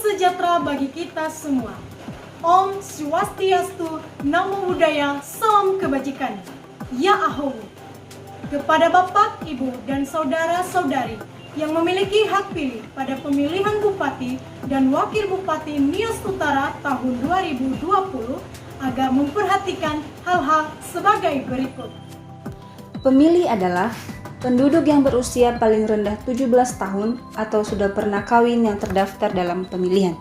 sejahtera bagi kita semua. Om Swastiastu, Namo Buddhaya, salam kebajikan. Ya Ahowu. Kepada Bapak, Ibu, dan saudara-saudari yang memiliki hak pilih pada pemilihan Bupati dan Wakil Bupati Nias Utara tahun 2020, agar memperhatikan hal-hal sebagai berikut. Pemilih adalah penduduk yang berusia paling rendah 17 tahun atau sudah pernah kawin yang terdaftar dalam pemilihan.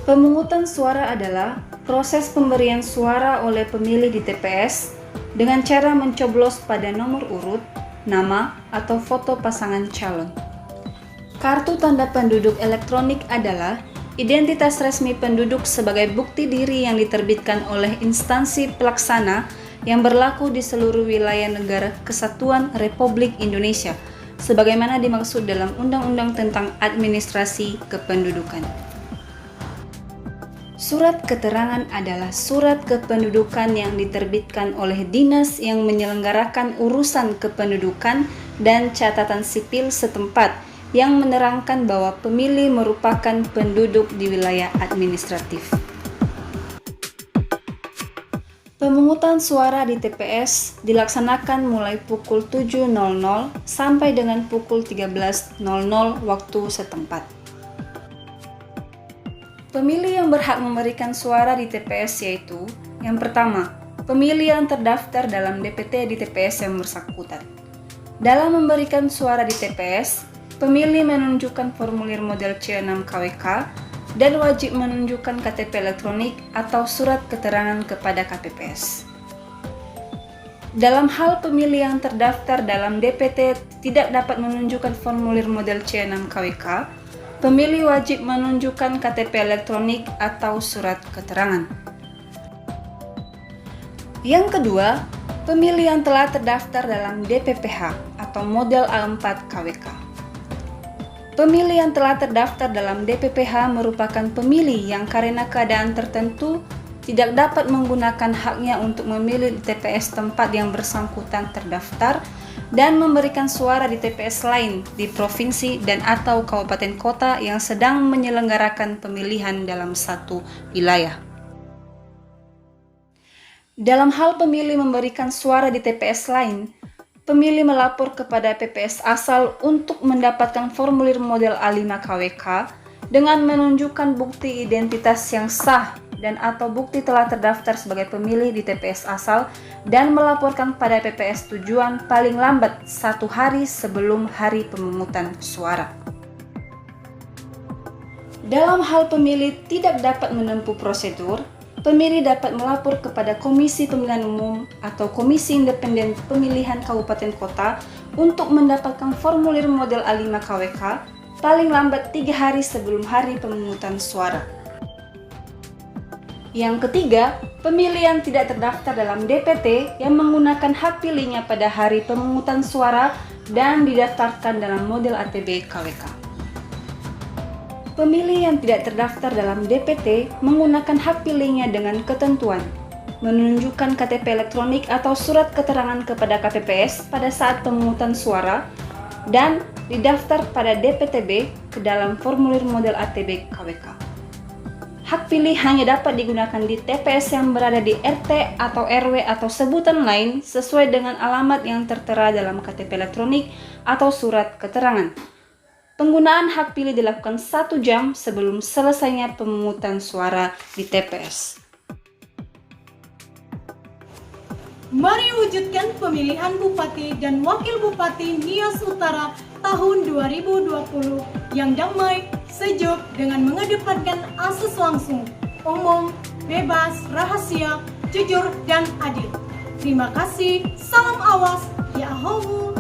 Pemungutan suara adalah proses pemberian suara oleh pemilih di TPS dengan cara mencoblos pada nomor urut, nama, atau foto pasangan calon. Kartu tanda penduduk elektronik adalah identitas resmi penduduk sebagai bukti diri yang diterbitkan oleh instansi pelaksana yang berlaku di seluruh wilayah negara Kesatuan Republik Indonesia, sebagaimana dimaksud dalam Undang-Undang tentang Administrasi Kependudukan. Surat keterangan adalah surat kependudukan yang diterbitkan oleh dinas yang menyelenggarakan urusan kependudukan dan catatan sipil setempat yang menerangkan bahwa pemilih merupakan penduduk di wilayah administratif. Pemungutan suara di TPS dilaksanakan mulai pukul 7.00 sampai dengan pukul 13.00 waktu setempat. Pemilih yang berhak memberikan suara di TPS yaitu: yang pertama, pemilih yang terdaftar dalam DPT di TPS yang bersangkutan. Dalam memberikan suara di TPS, pemilih menunjukkan formulir model C6 KWK dan wajib menunjukkan KTP elektronik atau surat keterangan kepada KPPS. Dalam hal pemilih yang terdaftar dalam DPT tidak dapat menunjukkan formulir model C6 KWK, pemilih wajib menunjukkan KTP elektronik atau surat keterangan. Yang kedua, pemilih yang telah terdaftar dalam DPPH atau model A4 KWK. Pemilih yang telah terdaftar dalam DPPH merupakan pemilih yang karena keadaan tertentu tidak dapat menggunakan haknya untuk memilih di TPS tempat yang bersangkutan terdaftar dan memberikan suara di TPS lain di provinsi dan atau kabupaten kota yang sedang menyelenggarakan pemilihan dalam satu wilayah. Dalam hal pemilih memberikan suara di TPS lain, pemilih melapor kepada PPS asal untuk mendapatkan formulir model A5 KWK dengan menunjukkan bukti identitas yang sah dan atau bukti telah terdaftar sebagai pemilih di TPS asal dan melaporkan pada PPS tujuan paling lambat 1 hari sebelum hari pemungutan suara. Dalam hal pemilih tidak dapat menempuh prosedur, pemilih dapat melapor kepada Komisi Pemilihan Umum atau Komisi Independen Pemilihan Kabupaten Kota untuk mendapatkan formulir model A5 KWK paling lambat 3 hari sebelum hari pemungutan suara. Yang ketiga, pemilih yang tidak terdaftar dalam DPT yang menggunakan hak pilihnya pada hari pemungutan suara dan didaftarkan dalam model ATB KWK. Pemilih yang tidak terdaftar dalam DPT menggunakan hak pilihnya dengan ketentuan menunjukkan KTP elektronik atau surat keterangan kepada KPPS pada saat pemungutan suara dan didaftar pada DPTB ke dalam formulir model ATB KWK. Hak pilih hanya dapat digunakan di TPS yang berada di RT atau RW atau sebutan lain sesuai dengan alamat yang tertera dalam KTP elektronik atau surat keterangan. Penggunaan hak pilih dilakukan 1 jam sebelum selesainya pemungutan suara di TPS. Mari wujudkan pemilihan Bupati dan Wakil Bupati Nias Utara tahun 2020 yang damai, sejuk dengan mengedepankan asas langsung, umum, bebas, rahasia, jujur, dan adil. Terima kasih. Salam awas. Ya Ahowu.